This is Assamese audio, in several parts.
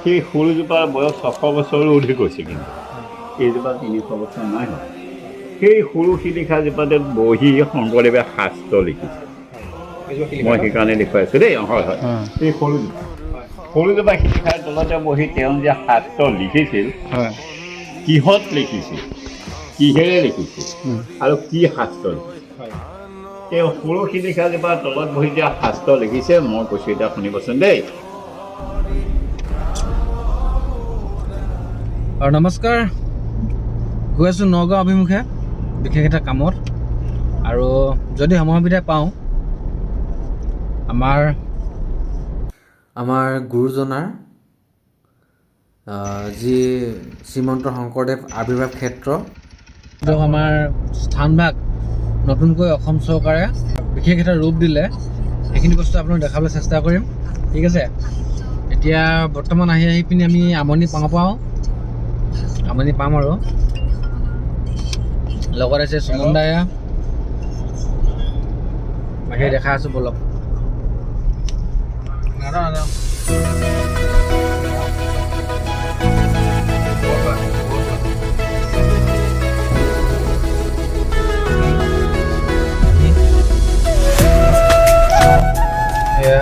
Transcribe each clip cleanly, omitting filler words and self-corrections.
সেই সৰুজোপাৰ বয়স 600 বছৰো অধিক হৈছে, কিন্তু এইজোপা 300 বছৰ নাই হোৱা। সেই সৰু শিলিখাজোপাতে বহি শংকৰদেৱে শাস্ত্ৰ লিখিছে। মই সেইকাৰণে দেখুৱাইছোঁ দেই। হয় হয়, এই সৰুজোপা শিলিখাৰ তলতে বহি তেওঁ যে শাস্ত্ৰ লিখিছিল, কিহত লিখিছিল, কিহেৰে লিখিছিল আৰু কি শাস্ত্ৰ লিখিছিল, তেওঁ সৰু শিলিখাজোপাৰ তলত বহি যে শাস্ত্ৰ লিখিছে, মই কৈছোঁ এতিয়া শুনিবচোন দেই। আৰু নমস্কাৰ, গৈ আছোঁ নগাঁও অভিমুখে বিশেষ এটা কামত। আৰু যদি সময় সুবিধা পাওঁ, আমাৰ গুৰুজনাৰ যি শ্ৰীমন্ত শংকৰদেৱ আৱিৰ্ভাৱ ক্ষেত্ৰ, আমাৰ স্থানভাগ নতুনকৈ অসম চৰকাৰে বিশেষ এটা ৰূপ দিলে, সেইখিনি বস্তু আপোনাক দেখাবলৈ চেষ্টা কৰিম। ঠিক আছে, এতিয়া বৰ্তমান আহি পিনি আমি আমনি পাম আৰু লগত আছে সুমন দায়া, বাকী দেখা আছোঁ বলক।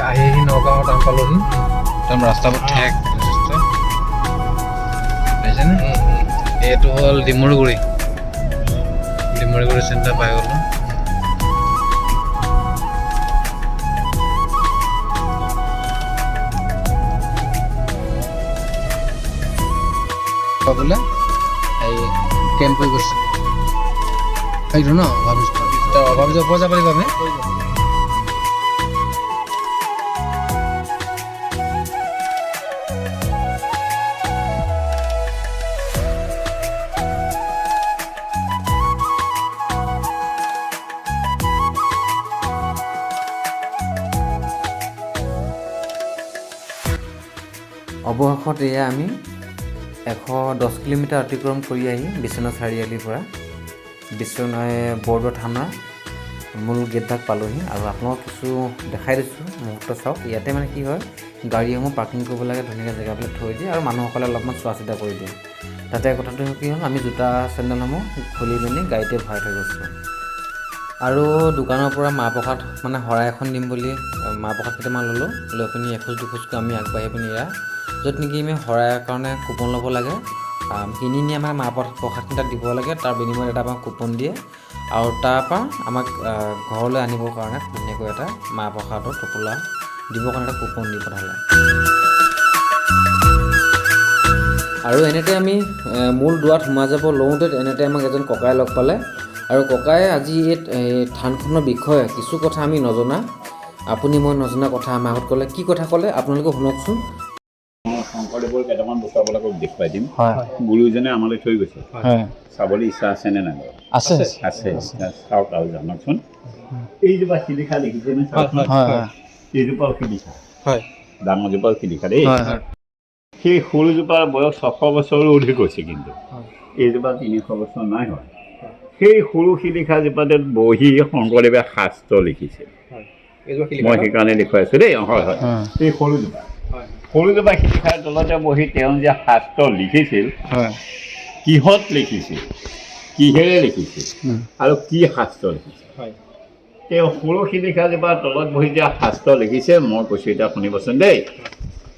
আহি নগাঁও টাউন পালোহি। একদম ৰাস্তাবোৰ ঠেক যথেষ্ট পাইছেনে? এইটো হ'ল ডিমৰুগুৰি চেণ্টাৰ পাই গ'লো। বোলে এই কেম্প হৈ গৈছে সেইটো ন, ভাবিছোঁ ওপৰ যাব লাগিব আমি। অৱশেষত এয়া আমি 110 কিলোমিটাৰ অতিক্ৰম কৰি আহি বিশ্বনাথ চাৰিআলিৰ পৰা বৰদোৱা থানাৰ মূল গেটভাগ পালোহি। আৰু আপোনালোকক কিছু দেখাই দিছোঁ, মুহূৰ্ত চাওক। ইয়াতে মানে কি হয়, গাড়ীসমূহ পাৰ্কিং কৰিব লাগে, ধুনীয়াকৈ জেগাবিলাক থৈ দিয়ে আৰু মানুহসকলে অলপমান চোৱা চিতা কৰি দিয়ে। তাতে কথাটো কি হ'ল, আমি জোতা চেণ্ডেলসমূহ খুলি পিনি গাড়ীতে ভৰাই থৈ গৈছোঁ। আৰু দোকানৰ পৰা মাহ প্ৰসাদ মানে শৰাই এখন দিম বুলি মাহ প্ৰসাদ কেইটামান ল'লোঁ। লৈ পিনি এখোজ দুখোজকৈ আমি আগবাঢ়ি পিনি এয়া য'ত নেকি আমি শৰাইৰ কাৰণে কুপন ল'ব লাগে, কিনি নি আমাৰ মাহ প্ৰসাদকেইটা দিব লাগে, তাৰ বিনিময়ত এটা আমাক কুপন দিয়ে। আৰু তাৰপৰা আমাক ঘৰলৈ আনিবৰ কাৰণে ধুনীয়াকৈ এটা মাহ প্ৰসাদৰ টোপোলা দিবৰ কাৰণে এটা কুপন দি পঠালে। আৰু এনেতে আমি মূল দুৱাৰত সোমাই যাব লওঁতে এনেতে আমাক এজন ককাই লগ পালে। আৰু ককাই আজি এই থানখনৰ বিষয়ে কিছু কথা আমি নজনা, আপুনি মই নজনা কথা আমাৰ আগত ক'লে। কি কথা ক'লে আপোনালোকে শুনকচোন। শংকৰদেৱৰ কেইটামান বস্তু আপোনালোকক দেখুৱাই দিম। গুৰুজনে আমালৈ থৈ গৈছে, চাবলৈ ইচ্ছা আছেনে নাই? আছে। চাওক আৰু জানকচোন। এইজোপা শিলিখা দেখিছেনে? এইজোপাও শিলিখা, ডাঙৰজোপাও শিলিখা দেই। সেই সৰুজোপাৰ বয়স 600 বছৰো অধিক হৈছে, কিন্তু এইজোপা 300 বছৰ নাই হোৱা। সেই সৰু শিলিখাজোপাতে বহি শংকৰদেৱে শাস্ত্ৰ লিখিছিল। মই সেইকাৰণে দেখুৱাইছোঁ দেই। হয় হয়, এই সৰুজোপা শিলিখাৰ তলতে বহি তেওঁ যে শাস্ত্ৰ লিখিছিল, কিহত লিখিছিল, কিহেৰে লিখিছিল আৰু কি শাস্ত্ৰ লিখিছিল, তেওঁ সৰু শিলিখাজোপাৰ তলত বহি যে শাস্ত্ৰ লিখিছে, মই কৈছোঁ এতিয়া শুনিবচোন দেই।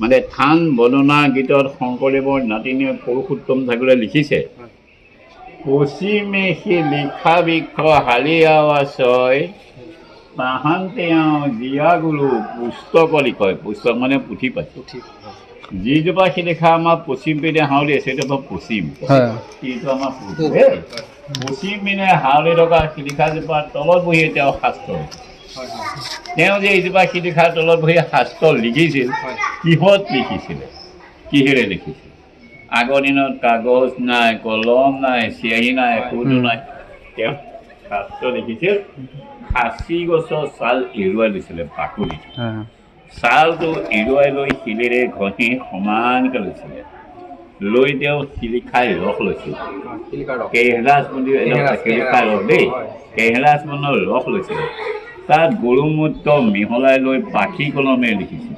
মানে থান বৰ্ণনা গীতত শংকৰদেৱৰ নাতিনী পুৰুষোত্তম ঠাকুৰে লিখিছে, পশ্চিমে সি লিখা বৃক্ষ হালিয়াৱা ছয়, তাহান্তে জীয়া গুৰু পুস্তক লিখয়। পুস্তক মানে পুথি পাতি। যিজোপা শিলিখা আমাৰ পশ্চিম পিনে হাউলি আছে, সেইটো পশ্চিম, সেইটো আমাৰ পশ্চিম পিনে হাউলি থকা শিলিখাজোপাৰ তলত বহি তেওঁ শাস্ত্ৰ, তেওঁ যে এইজোপা শিলিখাৰ তলত বহি শাস্ত্ৰ লিখিছিল, কিহত লিখিছিলে, কিহেৰে লিখিছিল? আগৰ দিনত কাগজ নাই, কলম নাই, চিয়াহী নাই, একোটো নাই। তেওঁ শাস্ত্ৰ লিখিছিল, খাচী গছৰ ছাল এৰুৱাই লৈছিলে বাকলি, ছালটো এৰুৱাই লৈ শিলেৰে ঘঁহি সমানকৈ লৈছিলে। লৈ তেওঁ শিলিখাই ৰস লৈছিল, কেহৰাজ বুলি শিলিখাৰ ৰস দেই, কেহৰাজ মনৰ ৰস লৈছিলে। তাত গৰু মূত্ৰ মিহলাই লৈ পাখি কলমে লিখিছিল।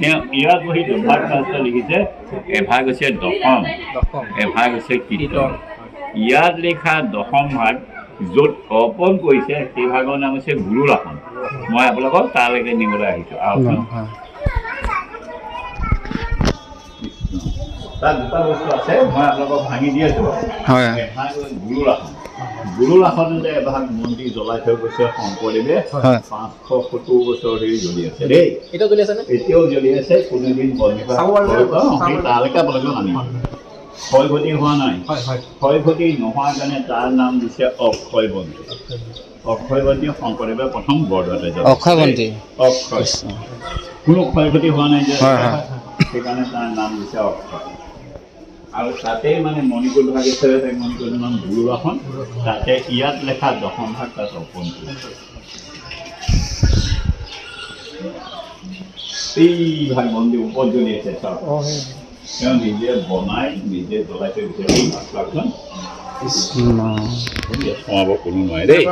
তেওঁ ইয়াত বহি দুভাগ শাস্ত্ৰ লিখিছে, এভাগ হৈছে দশম, এভাগ হৈছে কীৰ্তন। ইয়াত লিখা দশম ভাগ য'ত অৰ্পণ কৰিছে সেই ভাগৰ নাম হৈছে গুৰুৰ আসন। মই আপোনালোকক তালৈকে নিবলৈ আহিছোঁ। তাত দুটা বস্তু আছে, মই আপোনালোকক ভাঙি দি আছোঁ। এভাগ গুৰুৰ আসন। গুৰুৰ আসনতে এভাগ মন্দিৰ জ্বলাই থৈ গৈছে শংকৰদেৱে 570 বছৰ ধৰি জ্বলি আছে দেই। এতিয়াও জ্বলি আছে, কোনোদিন বন্ধ তালৈকে আপোনালোকে নামি ক্ষয়ক্ষতি হোৱা নাই। ক্ষয়ক্ষতি নোহোৱাৰ কাৰণে তাৰ নাম দিছে অক্ষয় বন্তি। অক্ষয় বন্তি শংকৰদেৱে প্ৰথম বৰদোৱাতে অক্ষয় বন্তি, অক্ষয়, কোনো ক্ষয়ক্ষতি হোৱা নাই যে সেইকাৰণে তাৰ নাম দিছে অক্ষয়। আৰু তাতেই মানে মণিকূট ভাগ হিচাপে থাকে, মণিকূটৰ নাম গুৰুৰ আসন। তাতে ইয়াত লেখা দশম ভাগ তাত অৰ্পণ কৰিছে। এই ভাগ মন্দিৰ ওপৰত জ্বলি আছে চাওক, তেওঁ নিজে বনাই নিজে জ্বলাই থৈ গৈছে। এই ভাগখন সোমাব কোনো নোৱাৰে দেই।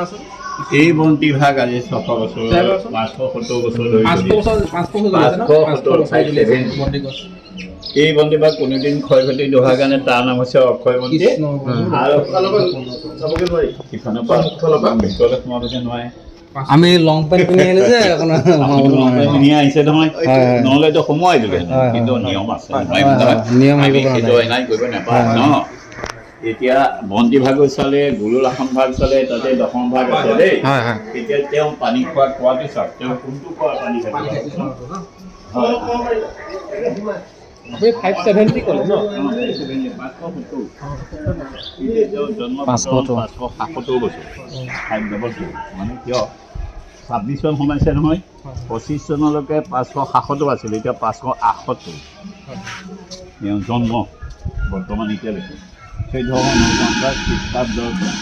এই বন্তি ভাগ আজি 600 বছৰ, 570 বছৰ ধৰি এই বন্তি ভাগ কোনোদিন ক্ষয়ক্ষতি নোহোৱাৰ কাৰণে তাৰ নাম হৈছে অক্ষয় বন্তি। আৰু সিখনৰ পৰা ভিতৰলৈ সোমাবগে নোৱাৰে। আমি লং পেণ্ট পিন্ধি আহিলো যে পিন্ধি আহিছে নহয়, নহ'লেতো সোমোৱাই দিলে। কিন্তু নিয়ম আছে, সেইটো এনাই কৰিব নাপায় ন। এতিয়া বন্তি ভাগো চালে, গুৰুৰ আসন ভাগ চালে, তাতে দশম ভাগ আছে দেই। এতিয়া তেওঁ পানী খোৱাটো চাওক, তেওঁ কোনটো খোৱা পানী খাব। 570 ক'লে ন? 570 বছৰ মানে কিয় 26 চন সোমাইছে নহয়, 25 চনলৈকে 570 আছিল, এতিয়া 578 তেওঁ জন্ম বৰ্তমান এতিয়ালৈকে 1449 খ্ৰীষ্টাব্দৰ পৰা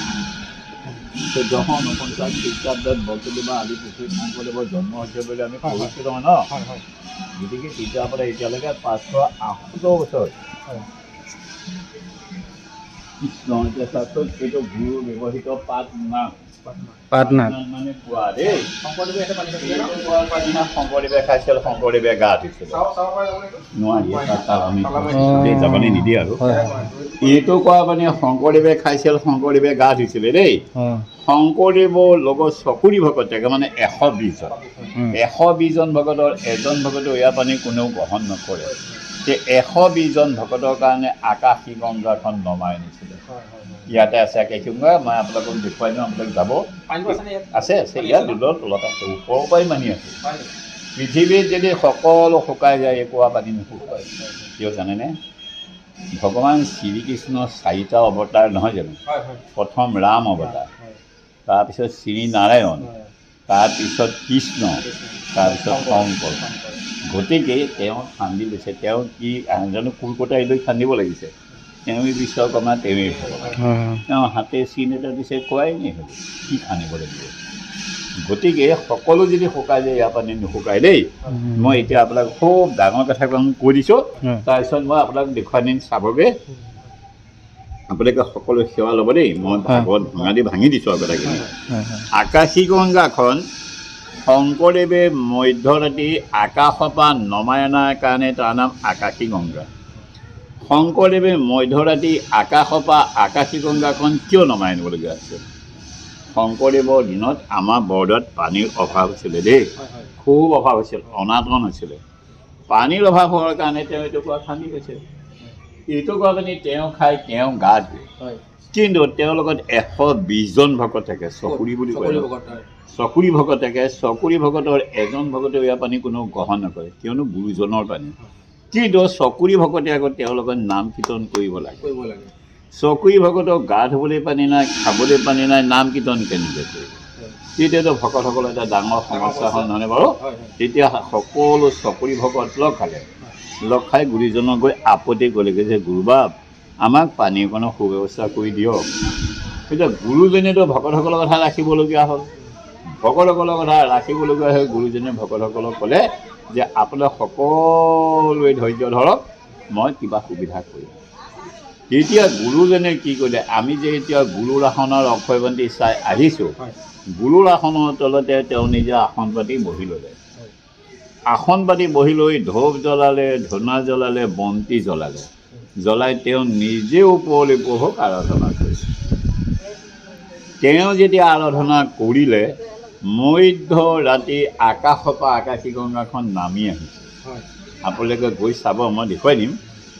1449 খ্ৰীষ্টাব্দত বৰদোৱা আলি পুখুৰীত শংকৰদেৱৰ জন্ম হৈছে বুলি আমি পঢ়িছোঁ নহয় ন। গতিকে তেতিয়াৰ পৰা এতিয়ালৈকে 578 বছৰ। কৃষ্ণ এতিয়া চাওকচোন, এইটো গুৰু ব্যৱহৃত পাটনাথ মানে কোৱা দেই। শংকৰদেৱে খাইছিল, শংকৰদেৱে গা ধুইছিল। নোৱাৰি তাত আমি যাবলৈ নিদিয়ে আৰু। এইটো কোৱা মানে শংকৰদেৱে খাইছিল, শংকৰদেৱে গা ধুইছিলে দেই। শংকৰদেৱৰ লগত চকুৰি ভকত থাকে মানে 120 জন। 120 জন ভকতৰ এজন ভকতো এয়া পানী কোনেও গ্ৰহণ নকৰে। সেই 120 জন ভকতৰ কাৰণে আকাশী গংগাখন নমাই আনিছিলে। ইয়াতে আছে আকাশী গংগা, মই আপোনালোকক দেখুৱাই দিওঁ, আপোনালোক যাব। আছে আছে ইয়াত দূৰৰ তলত আছে, ওপৰৰ পৰাই মানি আছে। পৃথিৱীত যদি সকলো শুকাই যায়, একোৱা পানী নুশুকায়। কিয় জানেনে? ভগৱান শ্ৰীকৃষ্ণ 4টা অৱতাৰ নহয় জানো? প্ৰথম ৰাম অৱতাৰ, তাৰপিছত শ্ৰী নাৰায়ণ, তাৰপিছত কৃষ্ণ, তাৰপিছত শংকৰ। গতিকে তেওঁ খান্দি লৈছে, তেওঁ কি জানো কুলকটাই লৈ খান্দিব লাগিছে। তেওঁৱেই বিশ্বকৰ্মা, তেওঁৱেই ভগৱান। তেওঁ হাতে চিন এটা দিছে, কোৱাই নাই হ'ল কি খান্দিব লাগিব। গতিকে সকলো যদি শুকাই যায়, ইয়াৰ পানী নুশুকাই দেই। মই এতিয়া আপোনাক খুব ডাঙৰ কথা কৈ দিছোঁ, তাৰপিছত মই আপোনাক দেখুৱাই দিম, চাবগৈ। আপোনালোকে সকলো সেৱা ল'ব দেই। মই ভাগৱত ভঙা দি ভাঙি দিছোঁ আৰু কথাখিনি। আকাশী গংগাখন শংকৰদেৱে মধ্যৰাতি আকাশৰ পৰা নমাই অনাৰ কাৰণে তাৰ নাম আকাশী গংগা। শংকৰদেৱে মধ্যৰাতি আকাশৰ পৰা আকাশী গংগাখন কিয় নমাই আনিবলগীয়া হৈছে? শংকৰদেৱৰ দিনত আমাৰ বৰদোৱাত পানীৰ অভাৱ হৈছিলে দেই, খুব অভাৱ হৈছিল, অনাটন হৈছিলে। পানীৰ অভাৱ হোৱাৰ কাৰণে তেওঁ এইটো কোৱা খান্দি গৈছে। এইটো কোৱা পানী তেওঁ খাই, তেওঁ গা ধুৱে। কিন্তু তেওঁৰ লগত 120 জন ভকত থাকে, চকুৰি বুলি কয়, চকুৰি ভকত থাকে। চকুৰি ভকতৰ এজন ভকতেও ইয়াৰ পানী কোনেও গ্ৰহণ নকৰে, কিয়নো গুৰুজনৰ পানী। কিন্তু চকুৰি ভকতে আকৌ তেওঁৰ লগত নাম কীৰ্তন কৰিব লাগে। চকুৰি ভকতক গা ধুবলৈ পানী নাই, খাবলৈ পানী নাই, নাম কীৰ্তন কেনেকৈ কৰিব? তেতিয়াতো ভকতসকলৰ এটা ডাঙৰ সমস্যা হ'ল নহয়নে বাৰু? তেতিয়া সকলো চকুৰি ভকত লগ খাই গুৰুজনক গৈ আপত্তি ক'লেগৈ যে গুৰুবাব, আমাক পানীৰ কোনো সুব্যৱস্থা কৰি দিয়ক। এতিয়া গুৰুজনেতো ভকতসকলৰ কথা ৰাখিবলগীয়া হ'ল। ভকতসকলৰ কথা ৰাখিবলগীয়া হৈ গুৰুজনে ভকতসকলক ক'লে যে আপোনালোক সকলোৱে ধৈৰ্য ধৰক, মই কিবা সুবিধা কৰিম। তেতিয়া গুৰুজনে কি কৰিলে, আমি যে এতিয়া গুৰুৰ আসনৰ অক্ষয় বন্তি চাই আহিছোঁ, গুৰুৰ আসনৰ তলতে তেওঁ নিজে আসন পাতি বহি ল'লে। আসন পাতি বহি লৈ ধূপ জ্বলালে, ধূনা জ্বলালে, বন্তি জ্বলালে, জ্বলাই তেওঁ নিজে ওপৰলৈ প্ৰভুক আৰাধনা কৰিছে। তেওঁ যেতিয়া আৰাধনা কৰিলে মধ্য ৰাতি আকাশৰ পৰা আকাশী গংগাখন নামি আহিছে। আপোনালোকে গৈ চাব, মই দেখুৱাই দিম,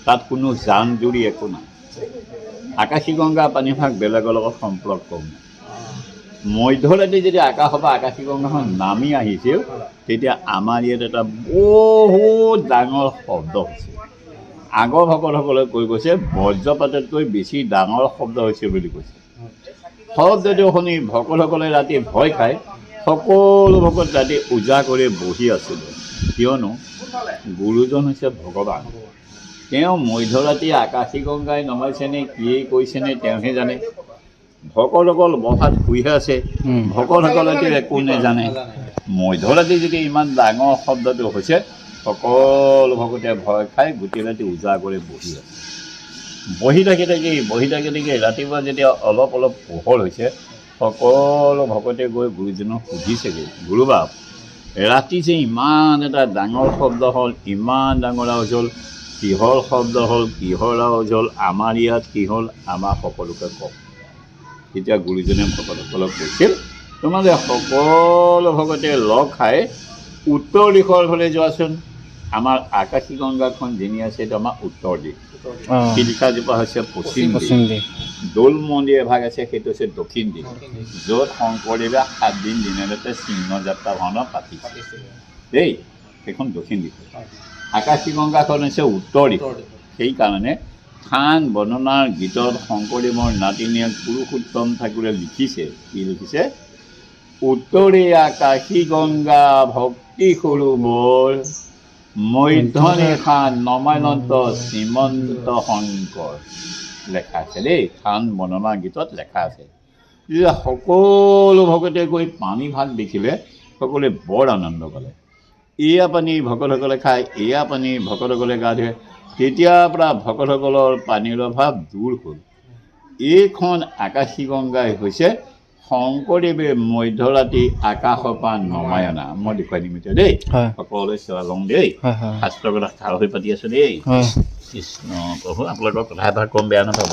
তাত কোনো জান জুৰি একো নাই। আকাশী গংগা পানীভাগ বেলেগৰ লগত সম্পৰ্ক নাই। মধ্যৰাতি যেতিয়া আকাশৰ পৰা আকাশী গংগাখন নামি আহিছিল তেতিয়া আমাৰ ইয়াত এটা বহুত ডাঙৰ শব্দ হৈছে। আগৰ ভকতসকলে কৈ গৈছে বজ্ৰপাততকৈ বেছি ডাঙৰ শব্দ হৈছে বুলি কৈছে। শব্দটো শুনি ভকতসকলে ৰাতি ভয় খায়। সকলো ভকত ৰাতি পূজা কৰি বহি আছিলে, কিয়নো গুৰুজন হৈছে ভগৱান। তেওঁ মধ্যৰাতি আকাশী গংগাই নমাইছেনে কিয়েই কৈছেনে তেওঁহে জানে। ভকতসকল বহাত শুইহে আছে, ভকতসকলেতো একো নেজানে। মধ্যৰাতি যদি ইমান ডাঙৰ শব্দটো হৈছে, সকলো ভকতে ভয় খাই গোটেই ৰাতি পূজা কৰি বহি আছে। বহি থাকি ৰাতিপুৱা যেতিয়া অলপ অলপ পোহৰ হৈছে, সকলো ভকতে গৈ গুৰুজনক সুধিছেগৈ, গুৰুবাপ ৰাতি যে ইমান এটা ডাঙৰ শব্দ হ'ল, ইমান ডাঙৰ আৱাজ হ'ল, কিহৰ শব্দ হ'ল, কিহৰ আৱাজ হ'ল, আমাৰ ইয়াত কি হ'ল, আমাৰ সকলোকে কওক। তেতিয়া গুৰুজনে ভকতসকলক কৈছিল, তোমালোকে সকলো ভকতে লগ খাই উত্তৰ দিশৰ ফালে যোৱাচোন। আমাৰ আকাশী গংগাখন যেনি আছে এইটো আমাৰ উত্তৰ দিশ, শিলিখাজোপা হৈছে পশ্চিম দিশ, দৌল মন্দিৰ এভাগ আছে সেইটো হৈছে দক্ষিণ দিশ, য'ত শংকৰদেৱে 7 দিন দিনতে চিহ্ন যাত্ৰা ভাওনা পাতিছে দেই, সেইখন দক্ষিণ দিশ। আকাশী গংগাখন হৈছে উত্তৰ দিশ। সেইকাৰণে থান বৰ্ণনাৰ গীতত শংকৰদেৱৰ নাতিনীয়ে পুৰুষোত্তম ঠাকুৰে লিখিছে, কি লিখিছে, উত্তৰে আকাশী গংগা ভক্তি সৰোবৰ, মধ্যনিশা নমাইলন্ত শ্ৰীমন্ত শংকৰ, লেখা আছে দেই, থান বৰ্ণনা গীতত লেখা আছে। যেতিয়া সকলো ভকতে গৈ পানী ভাগ দেখিলে সকলোৱে বৰ আনন্দ পালে। এয়া পানী ভকতসকলে খায়, এয়া পানী ভকতসকলে গা ধুৱে। তেতিয়াৰ পৰা ভকতসকলৰ পানীৰ অভাৱ দূৰ হ'ল। এইখন আকাশী গংগাই হৈছে শংকৰদেৱে মধ্যৰাতি আকাশৰ পৰা নমাই অনা। মই দেখুৱাই দিম এতিয়া দেই, সকলোৱে সেৱা লওঁ দেই। শাস্ত্ৰৰ কথা খাৰ হৈ পাতি আছোঁ দেই। কৃষ্ণ প্ৰভু, আপোনালোকৰ কথা এবাৰ কম, বেয়া নাপাব।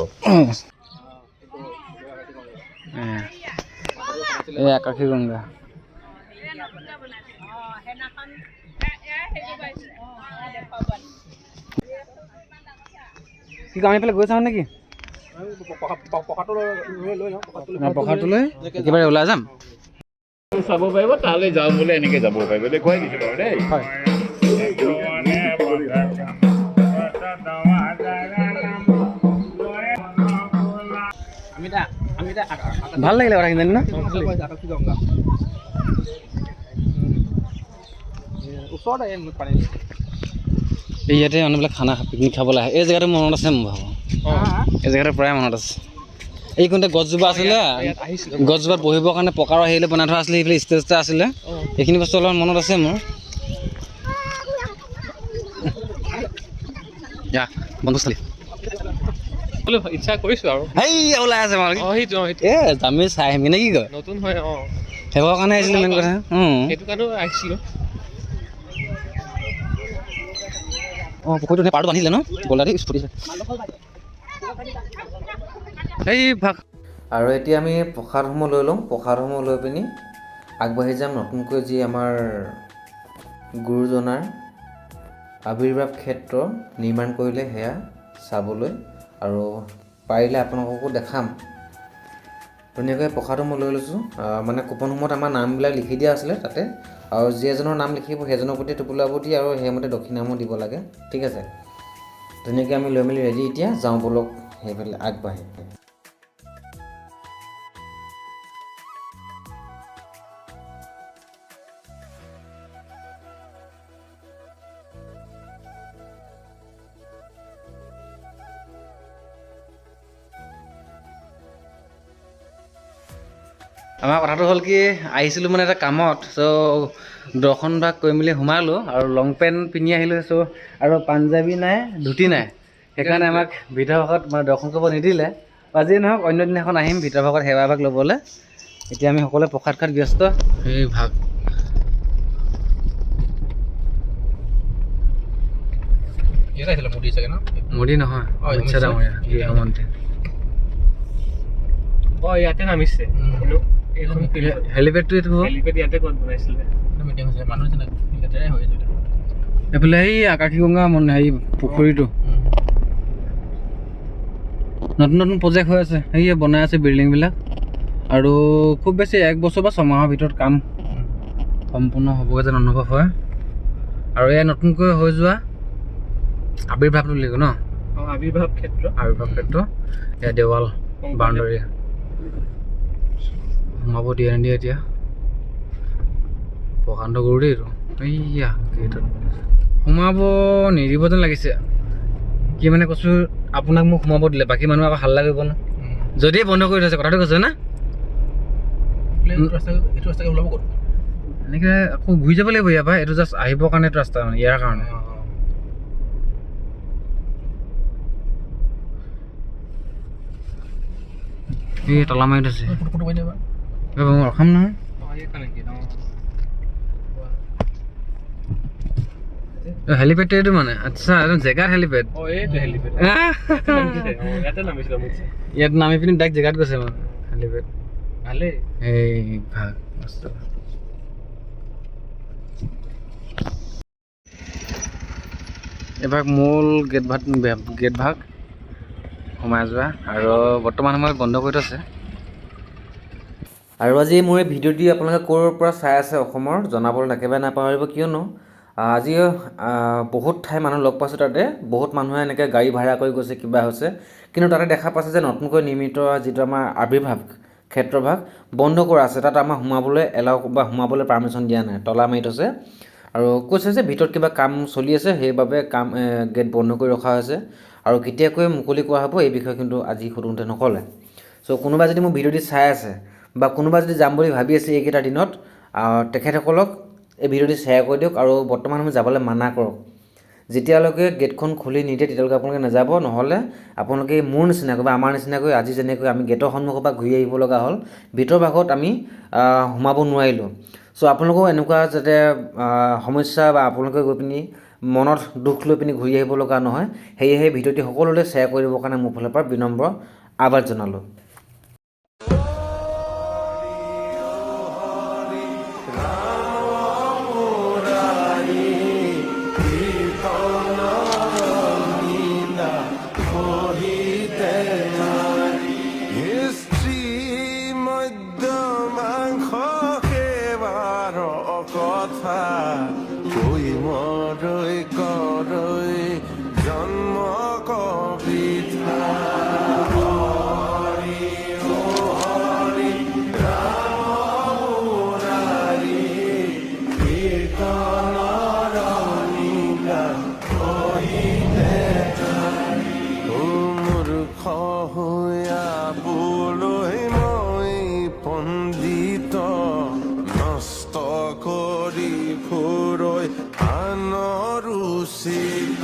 এই আকাশী গংগা কি আমি এইফালে গৈ চাওঁ নেকি? পকাটোলৈ একেবাৰে ওলাই যাম, চাব পাৰিব, তালৈ যাওঁ বোলে এনেকৈ যাব পাৰিব, দেখুৱাই দিছোঁ বাৰু দেই। ভাল লাগিলে কথাখিনি জানি ন? এই ইয়াতে মানুহবিলাক খানা পিকনিক খাবলৈ আহে। এই জেগাটো মনত আছে মোৰ ভাবোঁ, এই জেগাটো প্ৰায় মনত আছে। এইখনতে গছজোপা আছিলে, গছজোপাত বহিবৰ কাৰণে পকাৰ হেৰিলৈ বনাই থোৱা আছিলে, সেইফালে ষ্টেজ এটা আছিলে। এইখিনি বস্তু অলপমান মনত আছে মোৰ। বন্ধুস্থলী ইচ্ছা কৰিছোঁ আৰু এই ওলাই আছে মানে সেইটো যামি চাই আহিবি নে কি কয়? নতুন হয় সেইবোৰৰ কাৰণে আহিছিলোঁ মেইন কথা। সেইটো কাৰণেও আহিছিলোঁ। পুখুৰীটো পাৰটো বান্ধিলে ন, গলাদি ফুটিছে এই ভাগ। আৰু এতিয়া আমি প্ৰসাদসমূহ লৈ লওঁ। প্ৰসাদসমূহ লৈ পিনি আগবাঢ়ি যাম নতুনকৈ যি আমাৰ গুৰুজনাৰ আৱিৰ্ভাৱ ক্ষেত্ৰ নিৰ্মাণ কৰিলে সেয়া চাবলৈ, আৰু পাৰিলে আপোনালোককো দেখাম। ধুনীয়াকৈ প্ৰসাদসমূহ লৈ লৈছোঁ। মানে কুপনসমূহত আমাৰ নামবিলাক লিখি দিয়া আছিলে তাতে, আৰু যি এজনৰ নাম লিখিব সেইজনৰ প্ৰতি টোপোলাবটি আৰু সেইমতে দক্ষিণাসমূহ দিব লাগে, ঠিক আছে। ধুনীয়াকৈ আমি লৈ মেলি ৰেডি, এতিয়া যাওঁ ব'লক সেইফালে আগবাঢ়ি। আমাৰ কথাটো হ'ল কি, আহিছিলোঁ মানে এটা কামত, চ' দৰ্শন ভাগ কৰি মেলি সোমালোঁ, আৰু লং পেণ্ট পিন্ধি আহিলোঁ, চ' আৰু পাঞ্জাবী নাই, ধুতি নাই, সেইকাৰণে আমাক ভিতৰ ভাগত মানে দৰ্শন কৰিব নিদিলে। আজিয়ে নহওক অন্য দিনাখন আহিম ভিতৰ ভাগত সেৱা ভাগ ল'বলৈ। এতিয়া আমি সকলোৱে প্ৰসাদ খোৱাত ব্যস্ত। এই ভাগ ইয়াত আহিছিলে মোদী চাগে ন মোদী নহয় অমিত শ্বাহ ডাঙৰীয়া গৃহমন্ত্ৰী ইয়াতে নামিছে কিন্তু এইখন হেলিপেডটো এইটো হেলিপেড ইয়াতে ক'ত বনাইছিলে মিটিং হৈছে মানুহ লেতেৰাই হৈ আছে এইফালে এই আকাশীগংগা হেৰি পুখুৰীটো নতুন নতুন প্ৰজেক্ট হৈ আছে সেয়ে বনাই আছে বিল্ডিংবিলাক আৰু খুব বেছি 1 বছৰ বা 6 মাহৰ ভিতৰত কাম সম্পূৰ্ণ হ'বগৈ যেন অনুভৱ হয় আৰু এয়া নতুনকৈ হৈ যোৱা আবিৰ্ভাৱটো লিখো ন আবিৰ্ভাৱ ক্ষেত্ৰ এয়া দেৱাল বাউণ্ডাৰী সোমাব দিয়ে নিদিয়ে এতিয়া প্ৰকাণ্ড গৰু দেই এইটো এইয়া গেটত সোমাব নিদিব যেন লাগিছে কি মানে কৈছোঁ আপোনাক মোক সোমাব দিলে বাকী মানুহ আকৌ হাল্লা কৰিব ন যদিহে বন্ধ কৰি থৈছে কথাটো কৈছে না এইটো ৰাস্তাকে ওলাব ক'ত এনেকৈ আকৌ ঘূৰি যাব লাগিব ইয়াৰ পৰা এইটো জাষ্ট আহিবৰ কাৰণে এইটো ৰাস্তা মানে ইয়াৰ কাৰণে এই তলা মাৰি থৈছে মই ৰখাম নহয় হেলিপেড এইটো মানে আচ্ছা একদম জেগাত হেলিপেড ইয়াত নামি পিনি ডাইৰেক্ট জেগাত গৈছে মানে হেলিপেড ভালেই এই ভাগ মস্ত এভাগ মূল গেট ভাগ সোমাই যোৱা আৰু বৰ্তমান সময়ত বন্ধ কৰি থৈছে আৰু আজি মোৰ এই ভিডিঅ'টি আপোনালোকে ক'ৰ পৰা চাই আছে অসমৰ জনাবলৈ একেবাৰে নাপাহৰিব কিয়নো আজি বহুত ঠাই মানুহ লগ পাইছোঁ তাতে বহুত মানুহে এনেকৈ গাড়ী ভাড়া কৰি গৈছে কিবা হৈছে কিন্তু তাতে দেখা পাইছে যে নতুনকৈ নিৰ্মিত যিটো আমাৰ আবিৰ্ভাৱ ক্ষেত্ৰভাগ বন্ধ কৰা আছে তাত আমাৰ সোমাবলৈ এলাউ বা সোমাবলৈ পাৰ্মিশ্যন দিয়া নাই তলা মাৰি থৈছে আৰু কৈছে যে ভিতৰত কিবা কাম চলি আছে সেইবাবে গেট বন্ধ কৰি ৰখা হৈছে আৰু কেতিয়াকৈ মুকলি কৰা হ'ব এই বিষয়ে কিন্তু আজি সোধোতে নক'লে চ' কোনোবা যদি মোৰ ভিডিঅ'টি চাই আছে বা কোনোবা যদি যাম বুলি ভাবি আছে এইকেইটা দিনত তেখেতসকলক এই ভিডিঅ'টি শ্বেয়াৰ কৰি দিয়ক আৰু বৰ্তমান আমি যাবলৈ মানা কৰক যেতিয়ালৈকে গেটখন খুলি নিদিয়ে তেতিয়ালৈকে আপোনালোকে নাযাব নহ'লে আপোনালোকে মোৰ নিচিনাকৈ বা আমাৰ নিচিনাকৈ আজি যেনেকৈ আমি গেটৰ সন্মুখৰ পৰা ঘূৰি আহিব লগা হ'ল ভিতৰ ভাগত আমি সোমাব নোৱাৰিলোঁ চ' আপোনালোকেও এনেকুৱা যাতে সমস্যা বা আপোনালোকে গৈ পিনি মনত দুখ লৈ পিনি ঘূৰি আহিব লগা নহয় সেয়েহে ভিডিঅ'টি সকলোলৈ শ্বেয়াৰ কৰি দিবৰ কাৰণে মোৰ ফালৰ পৰা বিনম্ৰ আহ্বান জনালোঁ জন্ম কবিতা পণ্ডিত নষ্ট কৰি ফুৰৈ আনৰ ৰুচিত